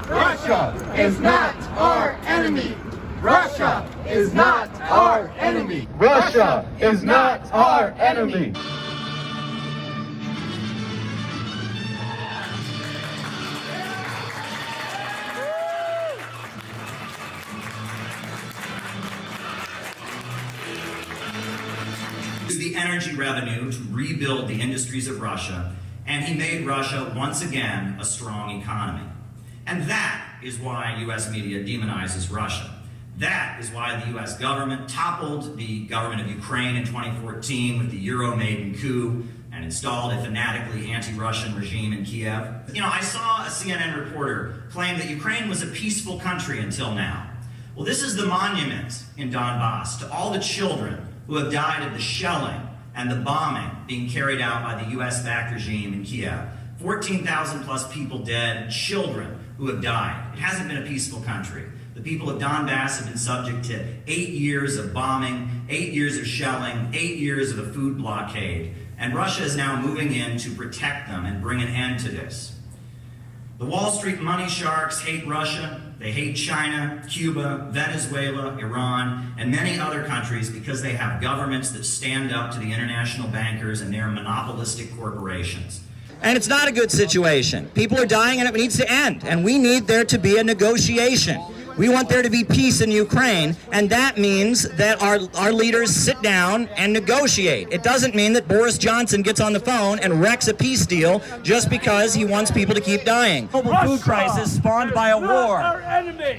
Russia is not our enemy. Russia is not our enemy. Russia is not our enemy. Used the energy revenue to rebuild the industries of Russia, and he made Russia once again a strong economy. And that is why U.S. media demonizes Russia. That is why the U.S. government toppled the government of Ukraine in 2014 with the Euro-Maidan coup and installed a fanatically anti-Russian regime in Kiev. You know, I saw a CNN reporter claim that Ukraine was a peaceful country until now. Well, this is the monument in Donbass to all the children who have died of the shelling and the bombing being carried out by the U.S.-backed regime in Kiev. 14,000 plus people dead, children who have died. It hasn't been a peaceful country. The people of Donbass have been subject to 8 years of bombing, 8 years of shelling, 8 years of a food blockade, and Russia is now moving in to protect them and bring an end to this. The Wall Street money sharks hate Russia. They hate China, Cuba, Venezuela, Iran, and many other countries because they have governments that stand up to the international bankers and their monopolistic corporations. And it's not a good situation. People are dying and it needs to end. And we need there to be a negotiation. We want there to be peace in Ukraine, and that means that our leaders sit down and negotiate. It doesn't mean that Boris Johnson gets on the phone and wrecks a peace deal just because he wants people to keep dying. Global food crisis spawned by a war.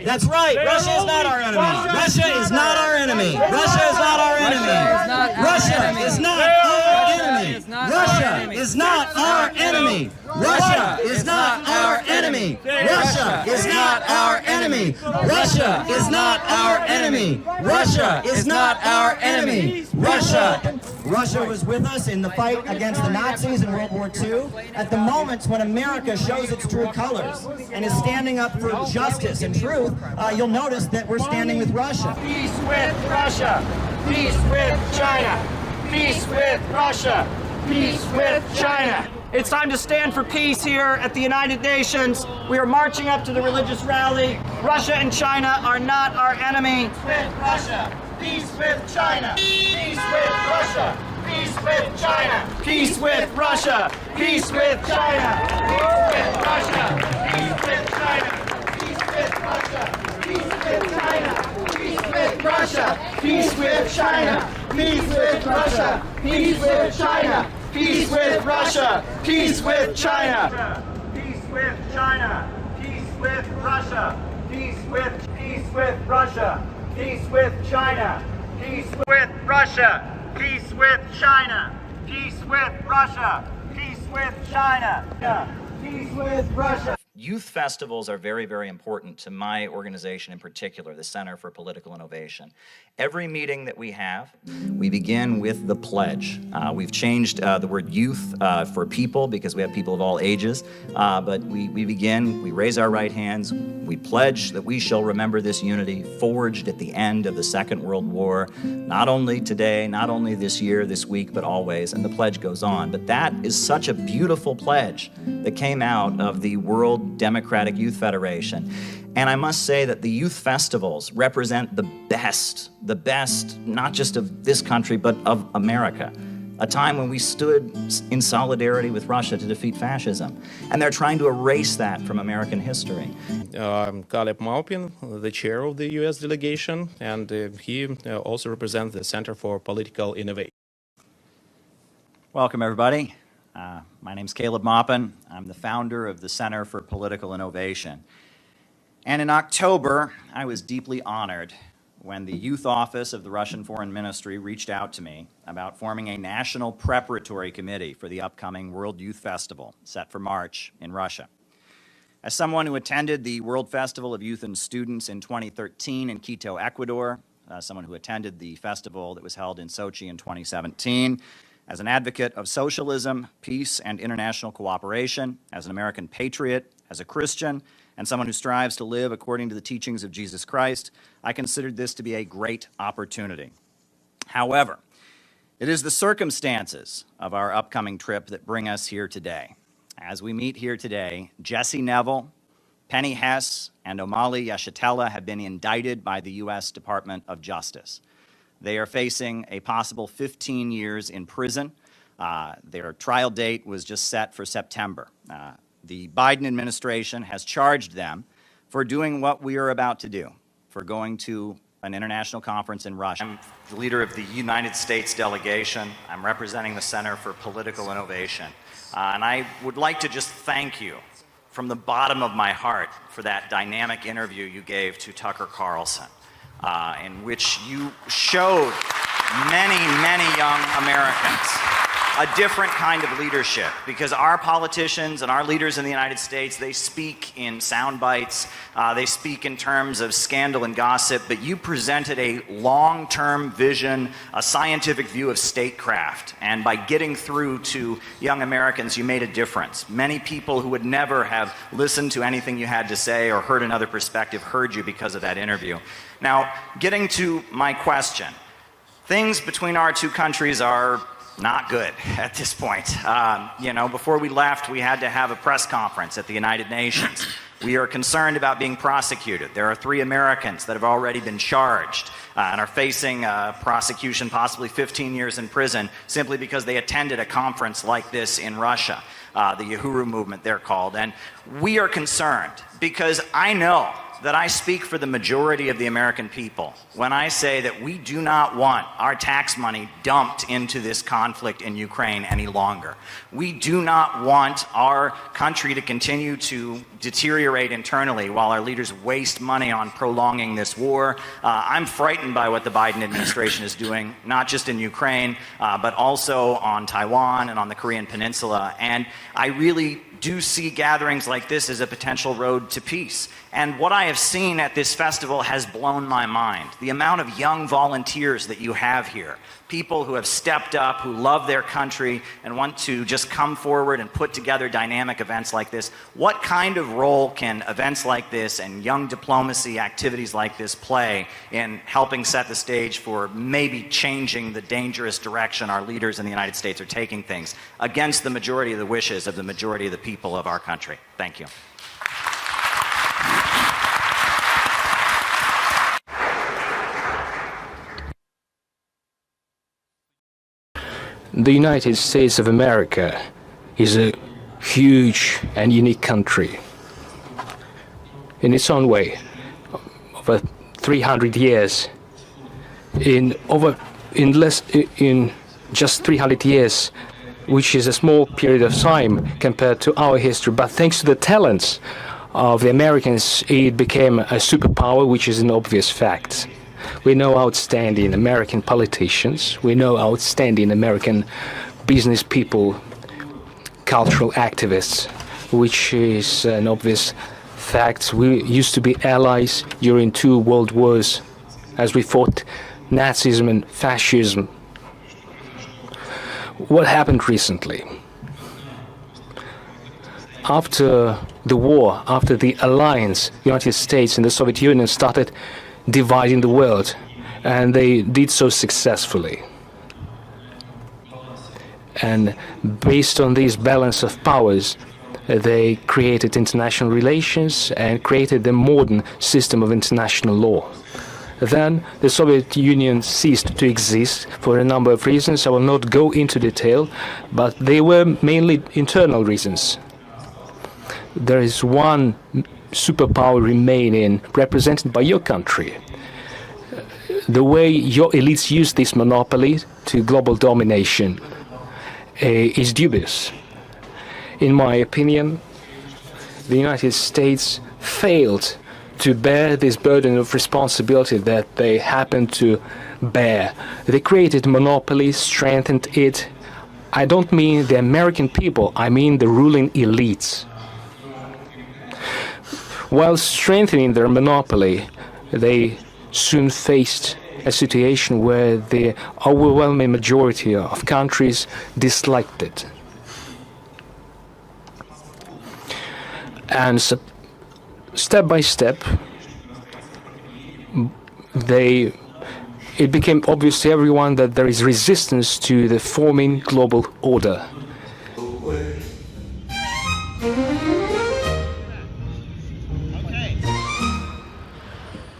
That's right. Russia is not our enemy. Russia is not our enemy. Russia is not our enemy. Russia is not our enemy. Russia is not our enemy. Russia is not our enemy. Russia is not our enemy. Russia is not our enemy. Russia is not our enemy. Russia was with us in the fight against the Nazis in World War II. At the moments when America shows its true colors and is standing up for justice and truth, you'll notice that we're standing with Russia. Peace with Russia. Peace with China. Peace with Russia. Peace with China. It's time to stand for peace here at the United Nations. We are marching up to the religious rally. Russia and China are not our enemy. Peace with Russia. Peace with China. Peace with Russia. Peace with China. Peace with Russia. Peace with China. Peace with Russia. Peace with China. Peace with Russia. Peace with China. Peace with Russia. Peace with China. Peace with Russia. Peace with China. Peace with Russia. Peace with China. Peace with China. Peace with Russia. Peace with Russia. Peace with China. Peace with Russia. Peace with China. Peace with Russia. Peace with China. Peace with Russia. Youth festivals are very, very important to my organization in particular, the Center for Political Innovation. Every meeting that we have, we begin with the pledge. We've changed the word youth for people because we have people of all ages, but we begin, we raise our right hands, we pledge that we shall remember this unity forged at the end of the Second World War, not only today, not only this year, this week, but always, and the pledge goes on. But that is such a beautiful pledge that came out of the World Democratic Youth Federation. And I must say that the youth festivals represent the best, not just of this country, but of America. A time when we stood in solidarity with Russia to defeat fascism. And they're trying to erase that from American history. I'm Caleb Maupin, the chair of the U.S. delegation, and he also represents the Center for Political Innovation. Welcome, everybody. My name's Caleb Maupin. I'm the founder of the Center for Political Innovation. And in October, I was deeply honored when the youth office of the Russian Foreign Ministry reached out to me about forming a national preparatory committee for the upcoming World Youth Festival, set for March in Russia. As someone who attended the World Festival of Youth and Students in 2013 in Quito, Ecuador, someone who attended the festival that was held in Sochi in 2017, as an advocate of socialism, peace, and international cooperation, as an American patriot, as a Christian, and someone who strives to live according to the teachings of Jesus Christ, I considered this to be a great opportunity. However, it is the circumstances of our upcoming trip that bring us here today. As we meet here today, Jesse Neville, Penny Hess and Omali Yeshitela have been indicted by the U.S. Department of Justice. They are facing a possible 15 years in prison. Their trial date was just set for September. The Biden administration has charged them for doing what we are about to do, for going to an international conference in Russia. I'm the leader of the United States delegation. I'm representing the Center for Political Innovation. And I would like to just thank you from the bottom of my heart for that dynamic interview you gave to Tucker Carlson, in which you showed many, many young Americans a different kind of leadership, because our politicians and our leaders in the United States, they speak in sound bites, they speak in terms of scandal and gossip, but you presented a long-term vision, a scientific view of statecraft, and by getting through to young Americans, you made a difference. Many people who would never have listened to anything you had to say or heard another perspective heard you because of that interview. Now, getting to my question, things between our two countries are not good at this point. Before we left, we had to have a press conference at the United Nations. We are concerned about being prosecuted. There are 3 Americans that have already been charged and are facing prosecution, possibly 15 years in prison, simply because they attended a conference like this in Russia, the Uhuru movement, they're called. And we are concerned because I know that I speak for the majority of the American people when I say that we do not want our tax money dumped into this conflict in Ukraine any longer. We do not want our country to continue to deteriorate internally while our leaders waste money on prolonging this war. I'm frightened by what the Biden administration is doing, not just in Ukraine, but also on Taiwan and on the Korean Peninsula. And I really do see gatherings like this as a potential road to peace. And what I have seen at this festival has blown my mind. The amount of young volunteers that you have here, people who have stepped up, who love their country and want to just come forward and put together dynamic events like this. What kind of role can events like this and young diplomacy activities like this play in helping set the stage for maybe changing the dangerous direction our leaders in the United States are taking things against the majority of the wishes of the majority of the people of our country? Thank you. The United States of America is a huge and unique country. In its own way, over 300 years, in just 300 years, which is a small period of time compared to our history, but thanks to the talents of the Americans, it became a superpower, which is an obvious fact. We know outstanding American politicians, we know outstanding American business people, cultural activists, which is an obvious fact. We used to be allies during 2 world wars as we fought Nazism and fascism. What happened recently? After the war, after the alliance, the United States and the Soviet Union started dividing the world, and they did so successfully. And based on this balance of powers, they created international relations and created the modern system of international law. Then the Soviet Union ceased to exist for a number of reasons. I will not go into detail, but they were mainly internal reasons. There is one superpower remaining, represented by your country. The way your elites use this monopoly to global domination is dubious. In my opinion, the United States failed to bear this burden of responsibility that they happen to bear. They created monopoly, strengthened it. I don't mean the American people, I mean the ruling elites. While strengthening their monopoly, they soon faced a situation where the overwhelming majority of countries disliked it. And so, step by step, it became obvious to everyone that there is resistance to the forming global order.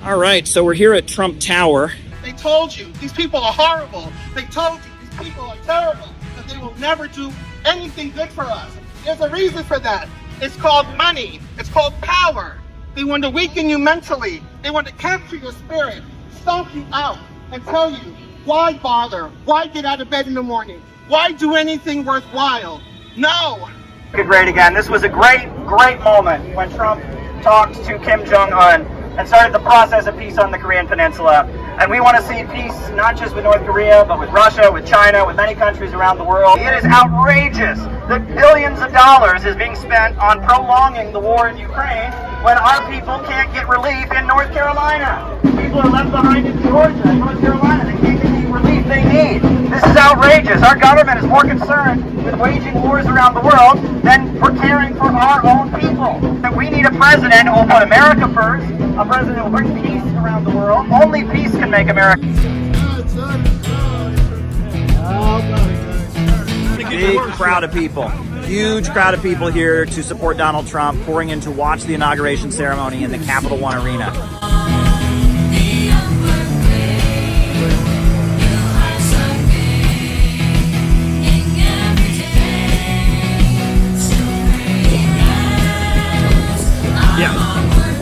All right, so we're here at Trump Tower. They told you these people are horrible. They told you these people are terrible, that they will never do anything good for us. There's a reason for that. It's called money. It's called power. They want to weaken you mentally. They want to capture your spirit, stomp you out, and tell you, why bother? Why get out of bed in the morning? Why do anything worthwhile? No. Great again. This was a great moment when Trump talked to Kim Jong-un and started the process of peace on the Korean Peninsula. And we want to see peace not just with North Korea, but with Russia, with China, with many countries around the world. It is outrageous that billions of dollars is being spent on prolonging the war in Ukraine when our people can't get relief in North Carolina. People are left behind in Georgia and North Carolina. They can't get the relief they need. This is outrageous. Our government is more concerned with waging wars around the world than for caring for our own people. We need a president who will put America first, a president who will bring peace around the world. Only peace can make America. Big crowd of people. Huge crowd of people here to support Donald Trump, pouring in to watch the inauguration ceremony in the Capital One Arena. Yeah,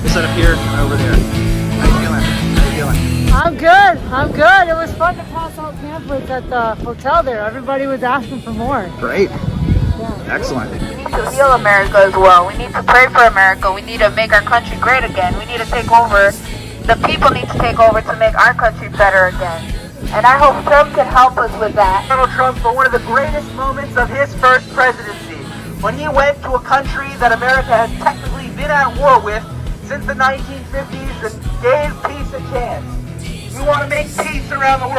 set up here, over there. How you feeling? How you feeling? I'm good. I'm good. It was fun to pass out pamphlets at the hotel there. Everybody was asking for more. Great. Yeah. Excellent. We need to heal America as well. We need to pray for America. We need to make our country great again. We need to take over. The people need to take over to make our country better again. And I hope Trump can help us with that. Donald Trump for one of the greatest moments of his first presidency, when he went to a country that America has technically been at war with since the 1950s and gave peace a chance. We want to make peace around the world.